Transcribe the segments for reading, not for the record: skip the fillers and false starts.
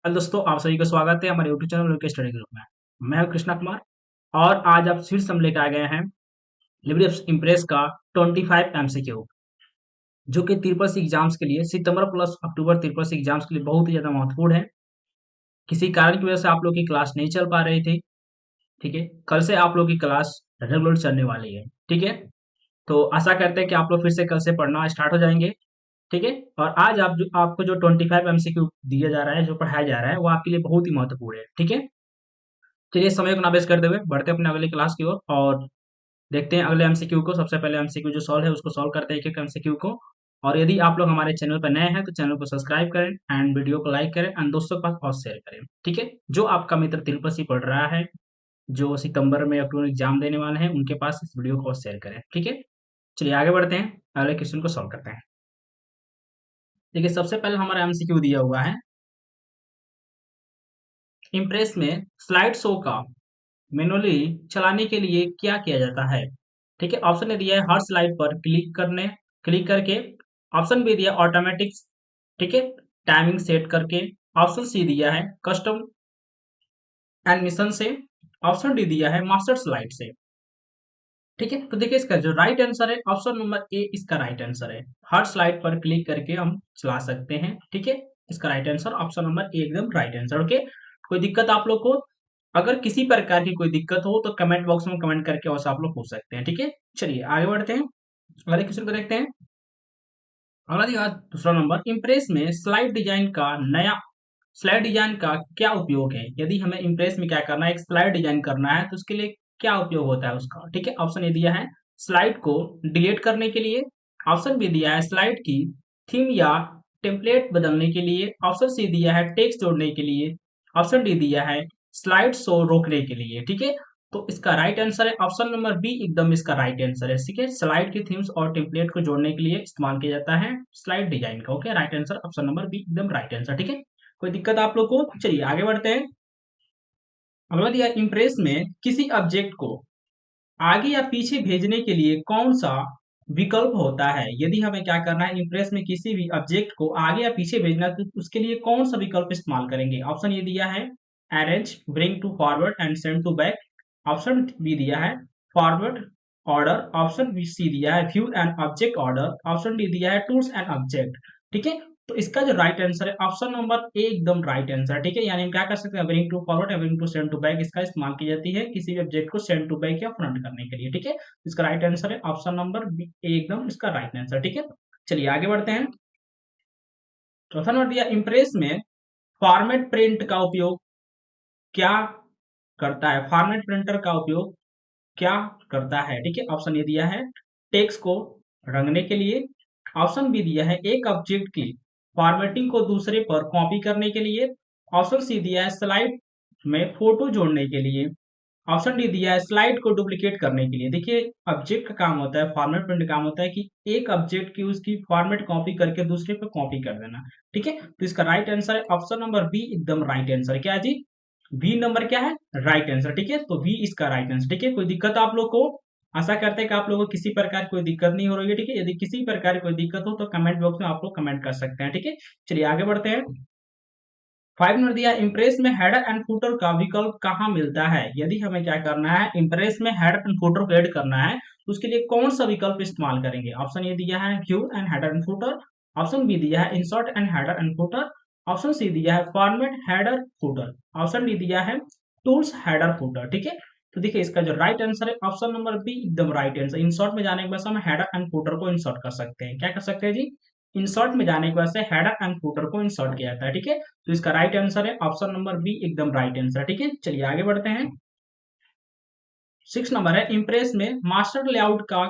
Hello दोस्तों, आप सभी का स्वागत है हमारे यूट्यूब चैनल के स्टडी ग्रुप में। मैं हूं कृष्णा कुमार और आज आप फिर से हम लेकर आ गए हैं लिबरे इम्प्रेस का 25 एमसीक्यू, जो कि ट्रिपल सी एग्जाम्स के लिए सितंबर प्लस अक्टूबर ट्रिपल सी एग्जाम्स के लिए बहुत ही ज़्यादा महत्वपूर्ण है। किसी कारण की वजह से आप लोग की क्लास नहीं चल पा रही थी। ठीक है, कल से आप लोग की क्लास रेगुलर चलने वाली है। ठीक है, तो आशा करते हैं कि आप लोग फिर से कल से पढ़ना स्टार्ट हो जाएंगे। ठीक है, और आज आपको जो 25 एमसीक्यू दिया जा रहा है, जो पढ़ाया जा रहा है, वो आपके लिए बहुत ही महत्वपूर्ण है। ठीक है, चलिए समय को ना वेस्ट करते हुए बढ़ते हैं अपने अगली क्लास की ओर और देखते हैं अगले एमसीक्यू को। सबसे पहले एमसीक्यू जो सॉल्व है उसको सॉल्व करते हैं एक-एक एमसीक्यू को। और यदि आप लोग हमारे चैनल पर नए हैं तो चैनल को सब्सक्राइब करें एंड वीडियो को लाइक करें एंड दोस्तों के पास और शेयर करें। ठीक है, जो आपका मित्र तिरुपति पढ़ रहा है, जो सितंबर में अक्टूबर एग्जाम देने वाले हैं, उनके पास इस वीडियो को शेयर करें। ठीक है, चलिए आगे बढ़ते हैं, अगले क्वेश्चन को सॉल्व करते हैं। देखिए, सबसे पहले हमारा एमसीक्यू दिया हुआ है, इम्प्रेस में स्लाइड शो का मैनुअली चलाने के लिए क्या किया जाता है। ठीक है, ऑप्शन ने दिया है हर स्लाइड पर क्लिक करके। ऑप्शन बी दिया ऑटोमेटिक, ठीक है, टाइमिंग सेट करके। ऑप्शन सी दिया है कस्टम एनिमेशन से। ऑप्शन डी दिया है मास्टर स्लाइड से। ठीक है, तो देखिए इसका जो राइट आंसर है ऑप्शन नंबर ए इसका राइट आंसर है। हर स्लाइड पर क्लिक करके हम चला सकते हैं। ठीक है, इसका right answer option number A एकदम राइट आंसर। ओके, कोई दिक्कत आप लोग को, अगर किसी प्रकार की कोई दिक्कत हो तो कमेंट बॉक्स में कमेंट करके और आप लोग पूछ सकते हैं। ठीक है, चलिए आगे बढ़ते हैं, अगले क्वेश्चन को देखते हैं। अगला दिया दूसरा नंबर, इम्प्रेस में स्लाइड डिजाइन का क्या उपयोग है। यदि हमें इम्प्रेस में क्या करना है, एक स्लाइड डिजाइन करना है, तो उसके लिए क्या उपयोग होता है उसका। ठीक है, ऑप्शन ए दिया है स्लाइड को डिलीट करने के लिए। ऑप्शन बी दिया है स्लाइड की थीम या टेम्पलेट बदलने के लिए। ऑप्शन सी दिया है टेक्स्ट जोड़ने के लिए। ऑप्शन डी दिया है स्लाइड शो रोकने के लिए। ठीक है, तो इसका राइट आंसर है ऑप्शन नंबर बी एकदम इसका राइट आंसर है। ठीक है, स्लाइड की थीम्स और टेम्पलेट को जोड़ने के लिए इस्तेमाल किया जाता है स्लाइड डिजाइन का। Okay, right answer option number B एकदम राइट आंसर। ठीक है, कोई दिक्कत आप लोग को, चलिए आगे बढ़ते हैं। अगला दिया इम्प्रेस में किसी ऑब्जेक्ट को आगे या पीछे भेजने के लिए कौन सा विकल्प होता है। यदि हमें क्या करना है, इम्प्रेस में किसी भी ऑब्जेक्ट को आगे या पीछे भेजना है, तो उसके लिए कौन सा विकल्प इस्तेमाल करेंगे। ऑप्शन ये दिया है arrange, bring to forward and send to back. Option B दिया है forward order. Option B C दिया है view and object order. Option D दिया है टूल्स एंड ऑब्जेक्ट। ठीक है, तो इसका जो राइट आंसर है ऑप्शन नंबर ए एकदम राइट आंसर। ठीक है, यानी हम क्या कर सकते हैं, ब्रिंग टू फॉरवर्ड या bring to send to back इसका इस्तेमाल की जाती है किसी भी ऑब्जेक्ट को सेंड टू बैक या फ्रंट करने के लिए। ठीक है, इसका राइट आंसर है ऑप्शन नंबर बी ए एकदम इसका राइट आंसर। ठीक है, चलिए आगे बढ़ते हैं। चौथा नंबर दिया इम्प्रेस में फॉर्मेट प्रिंट का उपयोग क्या करता है। फॉर्मेट प्रिंटर का उपयोग क्या करता है। ठीक है, ऑप्शन ए दिया है टेक्स्ट को रंगने के लिए। ऑप्शन बी दिया है एक ऑब्जेक्ट की फॉर्मेटिंग को दूसरे पर कॉपी करने के लिए। ऑप्शन सी दिया है स्लाइड में फोटो जोड़ने के लिए। ऑप्शन डी दिया है स्लाइड को डुप्लीकेट करने के लिए। देखिए, ऑब्जेक्ट का काम होता है, फॉर्मेट प्रिंट काम होता है कि एक ऑब्जेक्ट की उसकी फॉर्मेट कॉपी करके दूसरे पे कॉपी कर देना। ठीक है, तो इसका राइट आंसर है ऑप्शन नंबर बी एकदम राइट आंसर। क्या जी, बी नंबर क्या है, राइट आंसर। ठीक है, तो बी इसका राइट आंसर। ठीक है, कोई दिक्कत आप लोग को, आशा करते हैं कि आप लोगों को किसी प्रकार की कोई दिक्कत नहीं हो रही है। ठीक है, यदि किसी प्रकार की कोई दिक्कत हो तो कमेंट बॉक्स में आप लोग कमेंट कर सकते हैं। ठीक है, चलिए आगे बढ़ते हैं। 5 नंबर दिया इम्प्रेस में हेडर एंड फुटर का विकल्प कहाँ मिलता है। यदि हमें क्या करना है, इम्प्रेस में हेडर एंड फुटर को ऐड करना है, तो उसके लिए कौन सा विकल्प इस्तेमाल करेंगे। ऑप्शन ए दिया है view and header and footer. Option B दिया है insert and header and footer. Option C दिया है format header footer. Option D दिया है टूल्स हेडर फुटर। ठीक है, तो देखिए इसका जो राइट आंसर है ऑप्शन नंबर बी एकदम राइट आंसर। इंसर्ट में जाने के बाद हम हेडर एंड फुटर को इंसर्ट कर सकते हैं। क्या कर सकते हैं जी, इंसर्ट में जाने के बाद से हेडर एंड फुटर को इंसर्ट किया जाता है। ठीक है, तो इसका राइट आंसर है ऑप्शन नंबर बी एकदम राइट आंसर। ठीक है, चलिए आगे बढ़ते हैं। 6 नंबर है इम्प्रेस में मास्टर लेआउट का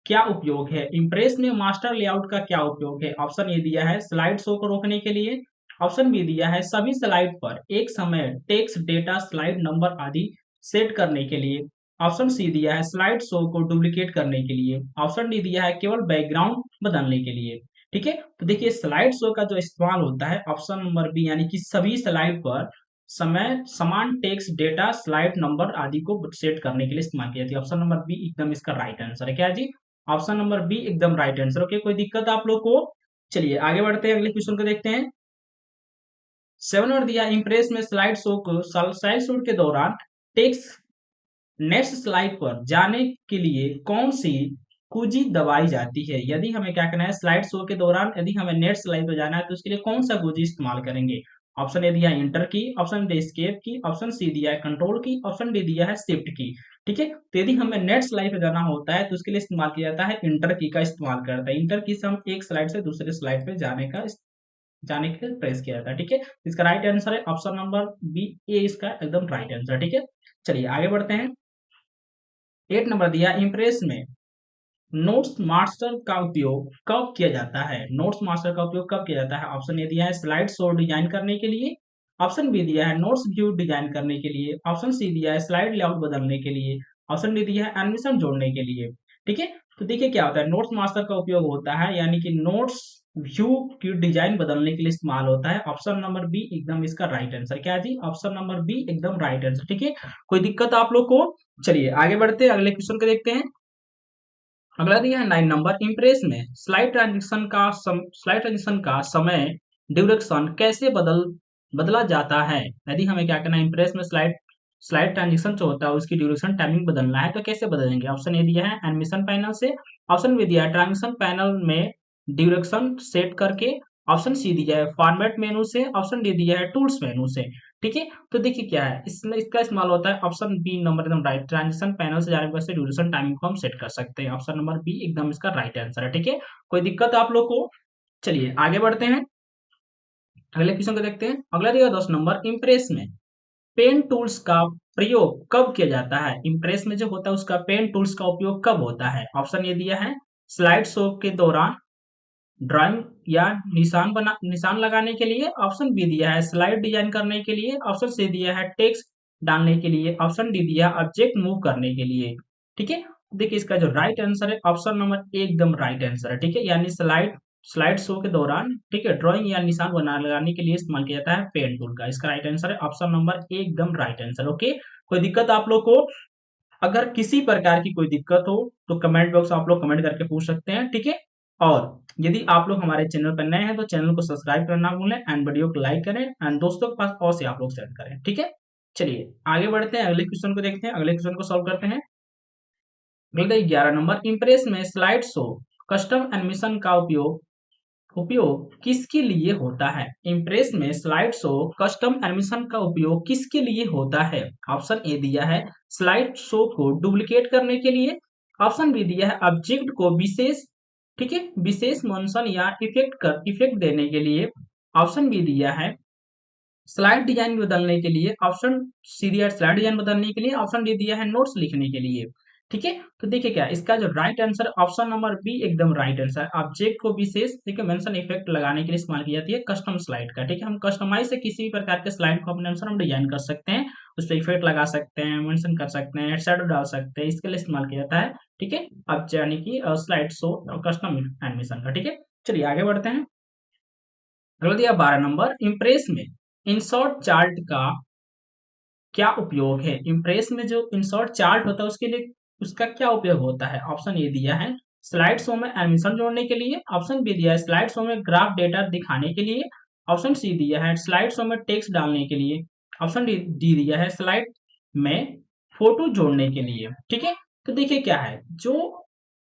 क्या उपयोग है। इम्प्रेस में मास्टर लेआउट का क्या उपयोग है। ऑप्शन ए दिया है स्लाइड शो को रोकने के लिए। ऑप्शन बी दिया है सभी स्लाइड पर एक समय टेक्स्ट डेटा स्लाइड नंबर आदि सेट करने के लिए। ऑप्शन सी दिया है स्लाइड शो को डुप्लीकेट करने के लिए। ऑप्शन डी दिया है केवल बैकग्राउंड बदलने के लिए। ठीक है, तो देखिए स्लाइड शो का जो इस्तेमाल होता है ऑप्शन नंबर बी, यानी कि सभी स्लाइड पर समय समान टेक्स्ट डेटा स्लाइड नंबर आदि को सेट करने के लिए इस्तेमाल किया जाती है। ऑप्शन नंबर बी एकदम इसका राइट आंसर है। क्या जी, ऑप्शन नंबर बी एकदम राइट आंसर। ओके, कोई दिक्कत आप लोग को, चलिए आगे बढ़ते हैं, अगले क्वेश्चन को देखते हैं। 7 नंबर दिया इम्प्रेस में स्लाइड शो के दौरान टेक्स्ट नेक्स्ट स्लाइड पर जाने के लिए कौन सी कुंजी दबाई जाती है। यदि हमें क्या करना है, स्लाइड शो के दौरान यदि हमें नेक्स्ट स्लाइड पर जाना है तो उसके लिए कौन सा कुंजी इस्तेमाल करेंगे। ऑप्शन ए दिया है इंटर की, ऑप्शन डी एस्केप की, ऑप्शन सी दिया है कंट्रोल की, ऑप्शन डी दिया है शिफ्ट की। ठीक है, तो यदि हमें नेक्स्ट स्लाइड पर जाना होता है तो उसके लिए इस्तेमाल किया जाता है इंटर की का इस्तेमाल करता है। इंटर की से हम एक स्लाइड से दूसरे स्लाइड पे जाने के लिए प्रेस किया जाता है। ठीक है, इसका राइट आंसर है ऑप्शन नंबर बी, ए इसका एकदम राइट आंसर। ठीक है, चलिए आगे बढ़ते हैं। 8 नंबर दिया इम्प्रेस में नोट्स मास्टर का उपयोग कब किया जाता है। नोट्स मास्टर का उपयोग कब किया जाता है। ऑप्शन ए दिया है स्लाइड शो डिजाइन करने के लिए, ऑप्शन बी दिया है नोट्स व्यू डिजाइन करने के लिए, ऑप्शन सी दिया है स्लाइड लेआउट बदलने के लिए, ऑप्शन डी दिया है एनिमेशन जोड़ने के लिए। ठीक है, तो देखिए क्या होता है, नोट्स मास्टर का उपयोग होता है यानी कि नोट्स व्यू की डिजाइन बदलने के लिए इस्तेमाल होता है। ऑप्शन नंबर बी एकदम इसका राइट आंसर। क्या जी, ऑप्शन नंबर बी एकदम राइट आंसर। ठीक है, कोई दिक्कत आप लोग को। चलिए आगे बढ़ते हैं, अगले क्वेश्चन को देखते हैं। अगला दिया है 9 नंबर इम्प्रेस में स्लाइड ट्रांजिशन का समय ड्यूरेक्शन कैसे बदला जाता है। यदि हमें क्या करना है, इम्प्रेस में स्लाइड ट्रांजिशन जो होता है उसकी ड्यूरेशन टाइमिंग बदलना है तो कैसे बदलेंगे। ऑप्शन ए दिया है एनिमेशन पैनल से, ऑप्शन बी दिया है ट्रांजिशन पैनल में ड्यूरेक्शन सेट करके, ऑप्शन सी दिया है फॉर्मेट मेनू से, ऑप्शन डी दिया है टूल्स मेनू से। ठीक है, तो देखिए क्या है, इसमें इसका इस्तेमाल होता है ऑप्शन बी नंबर एकदम राइट, ट्रांजिशन पैनल से जाने पर ड्यूरेशन टाइमिंग को हम सेट कर सकते हैं। ऑप्शन नंबर बी एकदम इसका राइट आंसर है। ठीक है, कोई दिक्कत आप लोग को। चलिए आगे बढ़ते हैं, अगले क्वेश्चन को देखते हैं। अगला दिया 10 नंबर इम्प्रेस में पेन टूल्स का प्रयोग कब किया जाता है। इम्प्रेस में जो होता है उसका पेन टूल्स का उपयोग कब होता है। ऑप्शन ये दिया है स्लाइड शो के दौरान ड्राइंग या निशान लगाने के लिए, ऑप्शन बी दिया है स्लाइड डिजाइन करने के लिए, ऑप्शन सी दिया है टेक्स्ट डालने के लिए, ऑप्शन डी दिया है ऑब्जेक्ट मूव करने के लिए। ठीक है, देखिए इसका जो राइट आंसर है ऑप्शन नंबर ए एकदम राइट आंसर है। ठीक है, यानी स्लाइड शो के दौरान ठीक है ड्राइंग या निशान बना लगाने के लिए इस्तेमाल किया जाता है पेन टूल का। इसका राइट आंसर है ऑप्शन नंबर ए एकदम राइट आंसर। ओके, कोई दिक्कत आप लोग को। अगर किसी प्रकार की कोई दिक्कत हो तो कमेंट बॉक्स आप लोग कमेंट करके पूछ सकते हैं। ठीक है, और यदि आप लोग हमारे चैनल पर नए हैं तो चैनल को सब्सक्राइब करना भूलें एंड वीडियो को लाइक करें एंड दोस्तों के पास और से आप लोग शेयर करें। ठीक है, चलिए आगे बढ़ते हैं, अगले क्वेश्चन को देखते हैं, अगले क्वेश्चन को सॉल्व करते हैं। अगले 11 नंबर इम्प्रेस में स्लाइड शो कस्टम एनिमेशन का उपयोग किसके लिए होता है। इम्प्रेस में स्लाइड शो कस्टम एनिमेशन का उपयोग किसके लिए होता है। ऑप्शन ए दिया है स्लाइड शो को डुप्लीकेट करने के लिए, ऑप्शन बी दिया है ऑब्जेक्ट को ठीक है विशेष मोशन या इफेक्ट देने के लिए, ऑप्शन बी दिया है स्लाइड डिजाइन बदलने के लिए, ऑप्शन सी दिया है स्लाइड डिजाइन बदलने के लिए, ऑप्शन डी दिया है नोट्स लिखने के लिए। ठीक है, तो देखिए क्या इसका जो right answer option number B एकदम राइट आंसर है। ऑब्जेक्ट को विशेष ठीक है मेंशन इफेक्ट लगाने के लिए इस्तेमाल की जाती है कस्टम स्लाइड का। ठीक है, हम कस्टमाइज से किसी भी प्रकार के स्लाइड को अपने अनुसार हम डिजाइन कर सकते हैं, उस पर इफेक्ट लगा सकते हैं, मेंशन कर सकते हैं, शैडो डाल सकते हैं, इसके लिए इस्तेमाल किया जाता है। ठीक है, अब यानी कि स्लाइड शो कस्टम एनिमेशन का। ठीक है, चलिए आगे बढ़ते हैं। अगला दिया 12 नंबर इम्प्रेस में इंसर्ट चार्ट का क्या उपयोग है। इम्प्रेस में जो इंसर्ट चार्ट होता है उसके लिए उसका क्या उपयोग होता है। ऑप्शन ए दिया है स्लाइड शो में एनिमेशन जोड़ने के लिए, ऑप्शन बी दिया है स्लाइड शो में ग्राफ डेटा दिखाने के लिए, ऑप्शन सी दिया है स्लाइड शो में टेक्स्ट डालने के लिए, ऑप्शन डी दिया है स्लाइड में फोटो जोड़ने के लिए। ठीक है, तो देखिए क्या है, जो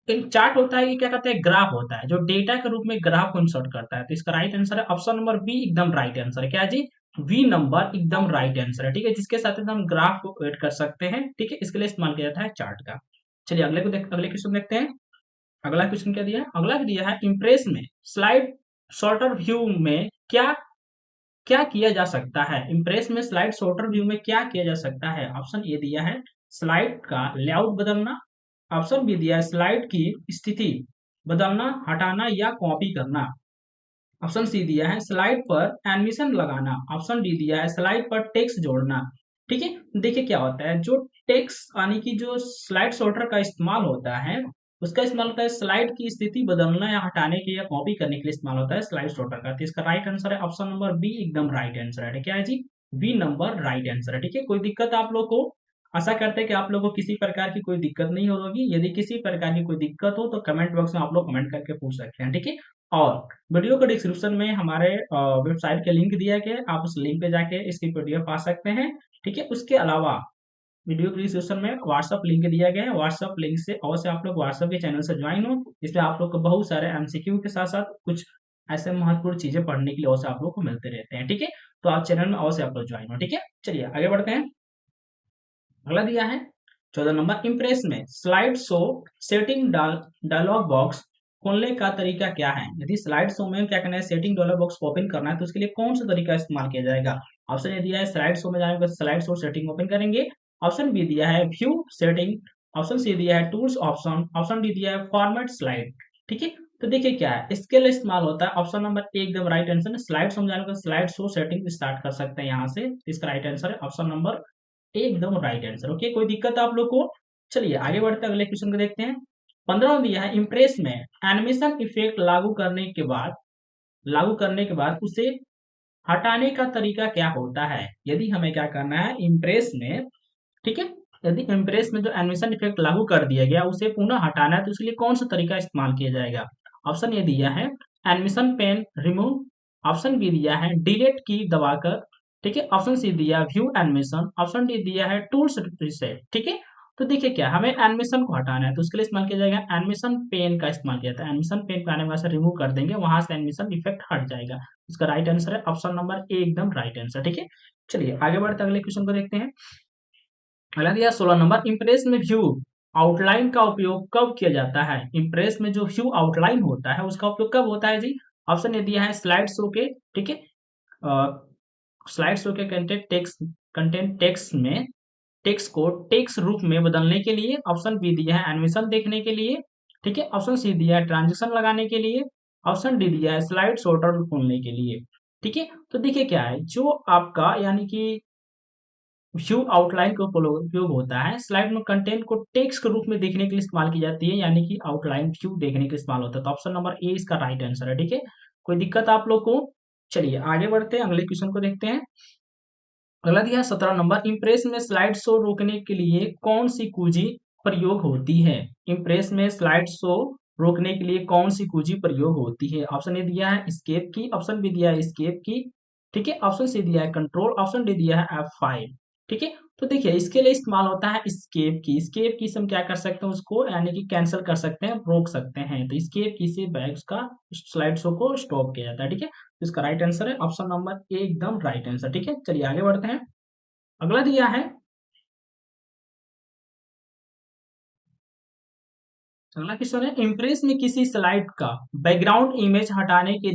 एक चार्ट होता है ये क्या करता है, ग्राफ होता है जो डेटा के रूप में ग्राफ को इंसर्ट करता है। तो इसका राइट आंसर है ऑप्शन नंबर बी एकदम राइट आंसर है। क्या जी, बी नंबर एकदम राइट आंसर है। ठीक है, जिसके साथ हम ग्राफ को ऐड कर सकते हैं। ठीक है, इसके लिए इस्तेमाल किया जाता है चार्ट का। चलिए अगले क्वेश्चन देखते हैं। अगला क्वेश्चन क्या दिया है, अगला दिया है इम्प्रेस में स्लाइड शॉर्टर व्यू में क्या क्या किया जा सकता है। इम्प्रेस में स्लाइड शॉर्टर व्यू में क्या किया जा सकता है। ऑप्शन ए दिया है स्लाइड का लेआउट बदलना, ऑप्शन बी दिया है स्लाइड की स्थिति बदलना, हटाना या कॉपी करना, ऑप्शन सी दिया है स्लाइड पर एनिमेशन लगाना, ऑप्शन डी दिया है स्लाइड पर टेक्स्ट जोड़ना। ठीक है, देखिए क्या होता है, जो टेक्स्ट यानी कि जो स्लाइड सॉर्टर का इस्तेमाल होता है उसका इस्तेमाल होता है स्लाइड की स्थिति बदलना या हटाने के या कॉपी करने के लिए इस्तेमाल होता है स्लाइड सॉर्टर का। तो इसका राइट आंसर है ऑप्शन नंबर बी एकदम राइट आंसर है। क्या है जी, बी नंबर राइट आंसर है। ठीक है, कोई दिक्कत आप लोग को। आशा करते हैं कि आप लोगों को किसी प्रकार की कोई दिक्कत नहीं होगी। यदि किसी प्रकार की कोई दिक्कत हो तो कमेंट बॉक्स में आप लोग कमेंट करके पूछ सकते हैं, ठीक है। और वीडियो के डिस्क्रिप्शन में हमारे वेबसाइट के लिंक दिया गया है, आप उस लिंक पे जाके इसकी पीडीएफ पा सकते हैं, ठीक है। उसके अलावा वीडियो के डिस्क्रिप्शन में व्हाट्सएप लिंक दिया गया है, व्हाट्सएप लिंक से अवश्य आप लोग व्हाट्सएप के चैनल से ज्वाइन हो, इसमें आप लोग को बहुत सारे एमसीक्यू के साथ साथ कुछ ऐसे महत्वपूर्ण चीजें पढ़ने के लिए अवश्य आप लोग को मिलते रहते हैं, ठीक है। तो आप चैनल में अवश्य आप लोग ज्वाइन हो, ठीक है। चलिए आगे बढ़ते हैं। अगला दिया है 14 नंबर, इम्प्रेस में slide show setting dialog box खोलने का तरीका क्या है। यदि स्लाइड शो में क्या करना है, सेटिंग डायलॉग बॉक्स ओपन करना है तो उसके लिए कौन सा तरीका इस्तेमाल किया जाएगा। ऑप्शन ए दिया है स्लाइड शो में जाएंगे स्लाइड शो सेटिंग ओपन करेंगे। ऑप्शन बी दिया है व्यू सेटिंग। ऑप्शन सी दिया है टूल्स ऑप्शन। ऑप्शन डी दिया है फॉर्मेट स्लाइड, ठीक है। तो देखिए क्या है, इसके लिए इस्तेमाल होता है ऑप्शन नंबर ए एकदम राइट आंसर है। स्लाइड शो में जाने का स्लाइड शो सेटिंग स्टार्ट कर सकते हैं यहाँ से, इसका राइट आंसर है ऑप्शन नंबर एकदम राइट आंसर, ओके। कोई दिक्कत है आप लोग को। चलिए आगे बढ़ते हैं, अगले क्वेश्चन को देखते हैं। 15 दिया है, इम्प्रेस में एनिमेशन इफेक्ट लागू करने के बाद उसे हटाने का तरीका क्या होता है। यदि हमें क्या करना है इम्प्रेस में, ठीक है, यदि इम्प्रेस में जो एनिमेशन इफेक्ट लागू कर दिया गया उसे पुनः हटाना है तो उसके लिए कौन सा तरीका इस्तेमाल किया जाएगा। ऑप्शन ए दिया है animation pane remove. Option B दिया है डिलीट की दबाकर, ठीक है। ऑप्शन सी दिया व्यू एनिमेशन। ऑप्शन डी दिया है टूल्स रिसेट, ठीक है। तो देखिए क्या हमें एनिमेशन को हटाना है तो उसके लिए इस्तेमाल किया जाएगा एनिमेशन पेन का इस्तेमाल किया जाता है। एनिमेशन पेन को आने वहां से रिमूव कर देंगे, वहां से एनिमेशन इफेक्ट हट जाएगा। इसका राइट आंसर है ऑप्शन नंबर ए एकदम राइट आंसर, ठीक है। चलिए आगे बढ़ते अगले क्वेश्चन को देखते हैं। अगला दिया 16 नंबर, इम्प्रेस में व्यू आउटलाइन का उपयोग कब किया जाता है। इम्प्रेस में जो व्यू आउटलाइन होता है उसका उपयोग कब होता है जी। ऑप्शन ए दिया है स्लाइड शो के, ठीक है, स्लाइड शो के कंटेंट टेक्स्ट में टेक्स्ट को टेक्स्ट रूप में बदलने के लिए। ऑप्शन बी दिया है एनिमेशन देखने के लिए, ठीक है। ऑप्शन सी दिया है ट्रांजिशन लगाने के लिए। ऑप्शन डी दिया है स्लाइड शॉर्टर खोलने के लिए, ठीक है। तो देखिए क्या है, जो आपका यानी कि व्यू आउटलाइन का उपयोग होता है स्लाइड में कंटेंट को टेक्स्ट के रूप में देखने के लिए इस्तेमाल की जाती है, यानी कि आउटलाइन व्यू देखने के लिए इस्तेमाल होता है। तो ऑप्शन नंबर ए इसका राइट आंसर है, ठीक है। कोई दिक्कत आप लोग को। चलिए आगे बढ़ते हैं, अगले क्वेश्चन को देखते हैं। अगला दिया है 17 नंबर, इम्प्रेस में स्लाइड शो रोकने के लिए कौन सी कुंजी प्रयोग होती है। इम्प्रेस में स्लाइड शो रोकने के लिए कौन सी कुंजी प्रयोग होती है। ऑप्शन ए दिया है एस्केप की। ऑप्शन बी दिया है एस्केप की, ठीक है। ऑप्शन सी दिया है कंट्रोल। ऑप्शन डी दिया है F5, ठीक है। तो देखिए इसके लिए इस्तेमाल होता है एस्केप की। एस्केप की से हम क्या कर सकते हैं, उसको यानी कि कैंसिल कर सकते हैं, रोक सकते हैं। तो एस्केप की से बैग्स का स्लाइड शो को स्टॉप किया जाता है, ठीक है। तो इसका राइट आंसर है ऑप्शन नंबर ए एकदम राइट आंसर, ठीक है। चलिए आगे बढ़ते हैं। अगला दिया है, अगला क्वेश्चन है, इम्प्रेस में किसी स्लाइड का बैकग्राउंड इमेज हटाने के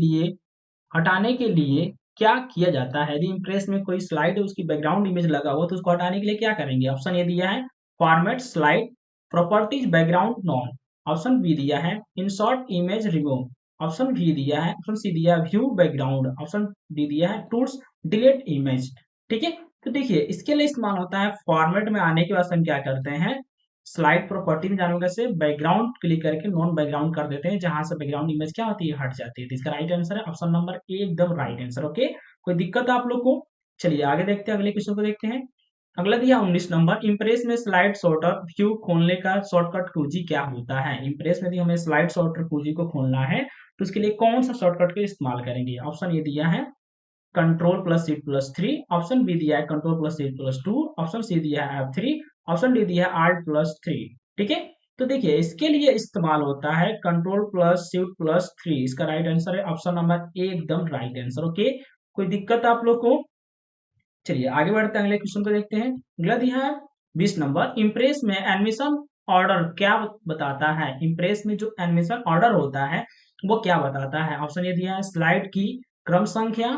लिए क्या किया जाता है। यदि इम्प्रेस में कोई स्लाइड है उसकी बैकग्राउंड इमेज लगा हुआ तो उसको हटाने के लिए क्या करेंगे। ऑप्शन ए दिया है format slide properties background none. Option B दिया है insert image remove. Option B दिया है, ऑप्शन सी दिया है व्यू बैकग्राउंड। ऑप्शन डी दिया है टूल्स डिलीट इमेज, ठीक है। तो देखिए इसके लिए इस्तेमाल होता है फॉर्मेट में आने के बाद हम क्या करते हैं, स्लाइड प्रॉपर्टी में जाने से बैकग्राउंड क्लिक करके नॉन बैकग्राउंड कर देते हैं, जहां से बैकग्राउंड इमेज क्या होती है, हट जाती है। तो इसका राइट आंसर है ऑप्शन नंबर ए एकदम राइट आंसर, ओके। कोई दिक्कत है आप लोग को। चलिए आगे देखते हैं, अगले क्वेश्चन को देखते हैं। अगला दिया 19 नंबर, इम्प्रेस में स्लाइड शॉर्टर व्यू खोलने का शॉर्टकट कुंजी क्या होता है। इम्प्रेस में यदि हमें स्लाइड शॉर्टर कुंजी को खोलना है तो उसके लिए कौन सा शॉर्टकट का इस्तेमाल करेंगे। ऑप्शन ए दिया है control plus shift plus 3। Option B दिया है control plus shift plus 2। Option C दिया है F3। ऑप्शन डी दिया है Alt+3, ठीक है। तो देखिए इसके लिए इस्तेमाल होता है कंट्रोल प्लस शिफ्ट प्लस 3। इसका राइट आंसर है ऑप्शन नंबर ए एकदम राइट आंसर, ओके। कोई दिक्कत आप लोग को। चलिए आगे बढ़ते हैं, अगले क्वेश्चन को देखते हैं। अगला दिया है 20 नंबर, इम्प्रेस में एडमिशन ऑर्डर क्या बताता है। इम्प्रेस में जो एडमिशन ऑर्डर होता है वो क्या बताता है। ऑप्शन ए दिया है स्लाइड की क्रम संख्या।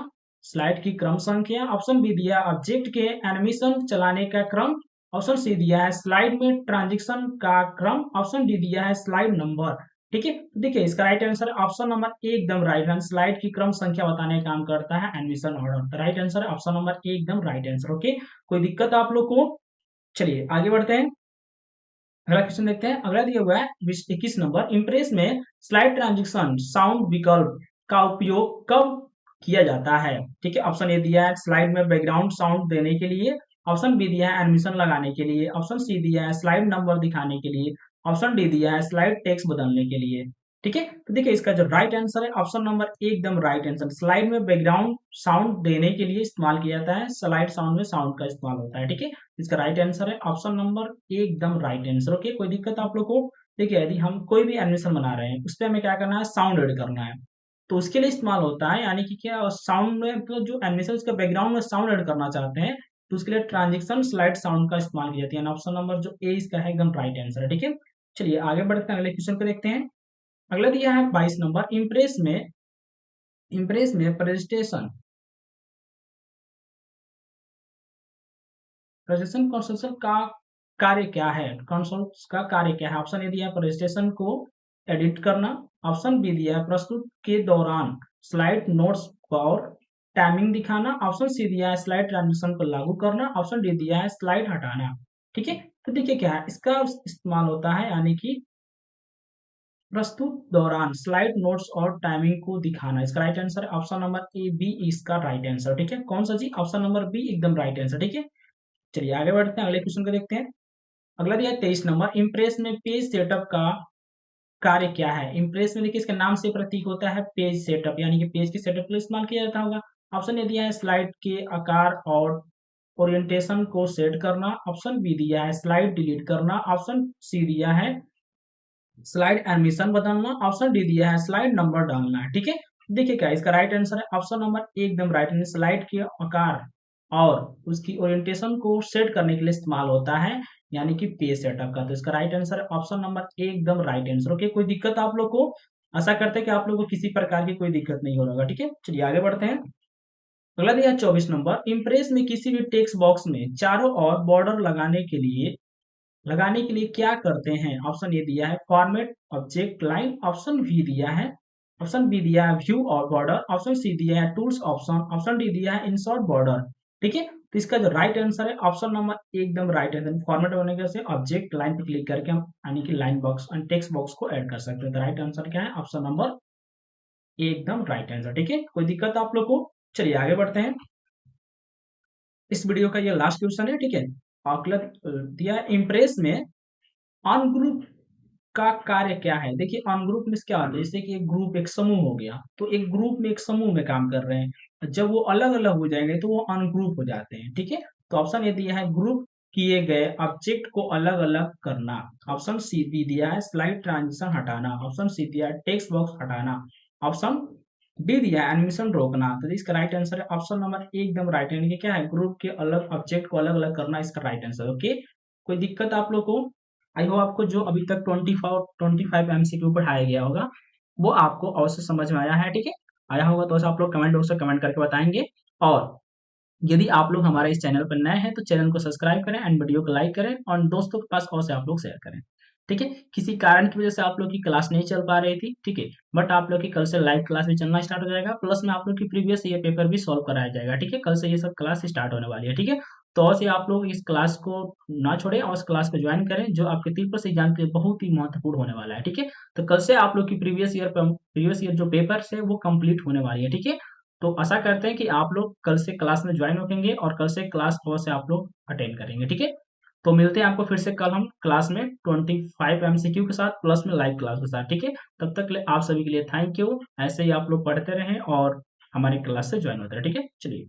ऑप्शन बी दिया ऑब्जेक्ट के एनिमेशन चलाने का क्रम। ऑप्शन सी दिया है स्लाइड में ट्रांजिशन का क्रम। ऑप्शन डी दिया है स्लाइड नंबर, ठीक है। देखिए इसका right answer option number A एकदम राइट आंसर, स्लाइड की क्रम संख्या बताने का काम करता है एडमिशन ऑर्डर। राइट आंसर है ऑप्शन नंबर ए एकदम राइट आंसर, ओके। कोई दिक्कत आप लोग को। चलिए आगे बढ़ते हैं, अगला क्वेश्चन देखते हैं। अगला दिया हुआ है 21 नंबर, इम्प्रेस में स्लाइड ट्रांजिशन साउंड विकल्प का उपयोग कब किया जाता है, ठीक है। ऑप्शन ए दिया है स्लाइड में बैकग्राउंड साउंड देने के लिए। ऑप्शन बी दिया है एडमिशन लगाने के लिए, ऑप्शन सी दिया है स्लाइड नंबर दिखाने के लिए, ऑप्शन डी दिया है स्लाइड टेक्स्ट बदलने के लिए। ठीक है, तो देखिए इसका जो राइट आंसर है ऑप्शन नंबर एकदम राइट आंसर। स्लाइड में बैकग्राउंड साउंड देने के लिए इस्तेमाल किया जाता है, स्लाइड साउंड में साउंड का इस्तेमाल होता है। ठीक है, इसका राइट आंसर है ऑप्शन नंबर एकदम राइट आंसर। ओके, कोई दिक्कत आप लोग को? देखिए यदि हम कोई भी एनिमेशन बना रहे हैं उस पर हमें क्या करना है, साउंड ऐड करना है, तो उसके लिए इस्तेमाल होता है। यानी कि क्या साउंड में मतलब जो एनिमेशन उसके बैकग्राउंड में साउंड ऐड करना चाहते हैं तो उसके लिए ट्रांजिशन स्लाइड साउंड का इस्तेमाल किया जाता है। ऑप्शन नंबर जो ए इसका है एकदम राइट आंसर है। ठीक है, चलिए आगे बढ़ते हैं, अगले क्वेश्चन को देखते हैं। अगला दिया है 22 नंबर, इम्प्रेस में प्रेजेंटेशन प्रेजेंटेशन कंसोल का कार्य क्या है, कंसोल का कार्य क्या है? ऑप्शन ए दिया है प्रेजेंटेशन को एडिट करना, ऑप्शन बी दिया है प्रस्तुत के दौरान स्लाइड नोट्स और टाइमिंग दिखाना, ऑप्शन सी दिया है स्लाइड ट्रांजिशन को लागू करना, ऑप्शन डी दिया है स्लाइड हटाना। ठीक है, तो देखिए क्या है इसका इस्तेमाल होता है, यानी कि प्रस्तुत दौरान स्लाइड नोट्स और टाइमिंग को दिखाना। इसका राइट आंसर है ऑप्शन नंबर ए बी इसका राइट आंसर। ठीक है, कौन सा जी? ऑप्शन नंबर बी एकदम राइट आंसर। ठीक है, चलिए आगे बढ़ते हैं, अगले क्वेश्चन को देखते हैं। अगला दिया है 23 नंबर, इम्प्रेस में पेज सेटअप का कार्य क्या है? इम्प्रेस में देखिए इसके नाम से प्रतीक होता है पेज सेटअप, यानी कि पेज के सेटअप के लिए इस्तेमाल किया जाता होगा। ऑप्शन ए दिया है स्लाइड के आकार और ओरिएंटेशन को सेट करना, ऑप्शन बी दिया है स्लाइड डिलीट करना, ऑप्शन सी दिया है स्लाइड एडमिशन बदलना, ऑप्शन डी दिया है स्लाइड नंबर डालना है। ठीक है, देखिए क्या इसका राइट आंसर है ऑप्शन नंबर एकदम राइट आंसर। स्लाइड के आकार और उसकी ओरिएंटेशन को सेट करने के लिए इस्तेमाल होता है, यानी कि पेज सेटअप का। तो इसका राइट आंसर है ऑप्शन नंबर एकदम राइट आंसर। ओके, कोई दिक्कत आप लोग को? आशा करते हैं कि आप लोग को किसी प्रकार की कोई दिक्कत नहीं हो रहा होगा। ठीक है, चलिए आगे बढ़ते हैं। अगला दिया है 24 नंबर, इम्प्रेस में किसी भी टेक्स्ट बॉक्स में चारों ओर बॉर्डर लगाने के लिए क्या करते हैं? ऑप्शन ए दिया है format object line, option B दिया है व्यू और बॉर्डर, ऑप्शन सी दिया है टूल्स ऑप्शन, ऑप्शन डी दिया है इंसर्ट बॉर्डर। ठीक है, तो इसका जो राइट आंसर है ऑप्शन नंबर एकदम राइट आंसर। फॉर्मेट होने से ऑब्जेक्ट लाइन पे क्लिक करके हम यानी कि लाइन बॉक्स और टेक्स्ट बॉक्स को ऐड कर सकते हैं। तो राइट आंसर क्या है? ऑप्शन नंबर एकदम राइट आंसर। ठीक है, कोई दिक्कत आप लोग को? चलिए आगे बढ़ते हैं। इस वीडियो का ये लास्ट क्वेश्चन है। ठीक है, अगला दिया है इम्प्रेस में ऑन ग्रुप का कार्य क्या है? देखिए ऑन ग्रुप में क्या होता है, जैसे कि एक ग्रुप एक समूह हो गया, तो एक ग्रुप में एक समूह में काम कर रहे हैं, जब वो अलग अलग हो जाएंगे तो वो अन ग्रुप हो जाते हैं। ठीक है, तो ऑप्शन ए दिया है ग्रुप किए गए ऑब्जेक्ट को अलग अलग करना, ऑप्शन सी बी दिया है स्लाइड ट्रांजिशन हटाना, ऑप्शन सी दिया है टेक्स्ट बॉक्स हटाना, ऑप्शन डी दिया है एनिमेशन रोकना। तो इसका राइट आंसर है ऑप्शन नंबर एकदम राइट, यानी कि क्या है ग्रुप के अलग ऑब्जेक्ट को अलग अलग करना इसका राइट आंसर। ओके, कोई दिक्कत आप लोग को? आई होप आपको जो अभी तक 25 एमसीक्यू पढ़ाया गया होगा वो आपको अवश्य समझ में आया है। ठीक है, आया होगा तो आप लोग कमेंट बॉक्स में कमेंट करके बताएंगे। और यदि आप लोग हमारे इस चैनल पर नए हैं तो चैनल को सब्सक्राइब करें एंड वीडियो को लाइक करें और दोस्तों के पास और से आप लोग शेयर करें। ठीक है, किसी कारण की वजह से आप लोग की क्लास नहीं चल पा रही थी, ठीक है, बट आप लोग की कल से लाइव क्लास भी चलना स्टार्ट हो जाएगा, प्लस में आप लोग की प्रीवियस ईयर पेपर भी सॉल्व कराया जाएगा। ठीक है, कल से ये सब क्लास स्टार्ट होने वाली है। ठीक है, तो और से आप लोग इस क्लास को ना छोड़ें और इस क्लास को ज्वाइन करें जो आपके त्रिपल से एग्जाम के लिए बहुत ही महत्वपूर्ण होने वाला है। ठीक है, तो कल से आप लोग की प्रीवियस ईयर जो पेपर्स है वो कंप्लीट होने वाली है। ठीक है, तो आशा करते हैं कि आप लोग कल से क्लास में ज्वाइन होंगे और कल से क्लास और से आप लोग अटेंड करेंगे। ठीक है, तो मिलते हैं आपको फिर से कल हम क्लास में 25 एमसीक्यू के साथ प्लस में लाइव क्लास के साथ। ठीक है, तब तक के लिए आप सभी के लिए थैंक यू। ऐसे ही आप लोग पढ़ते रहें और हमारी क्लास से ज्वाइन होते रहे। ठीक है, चलिए।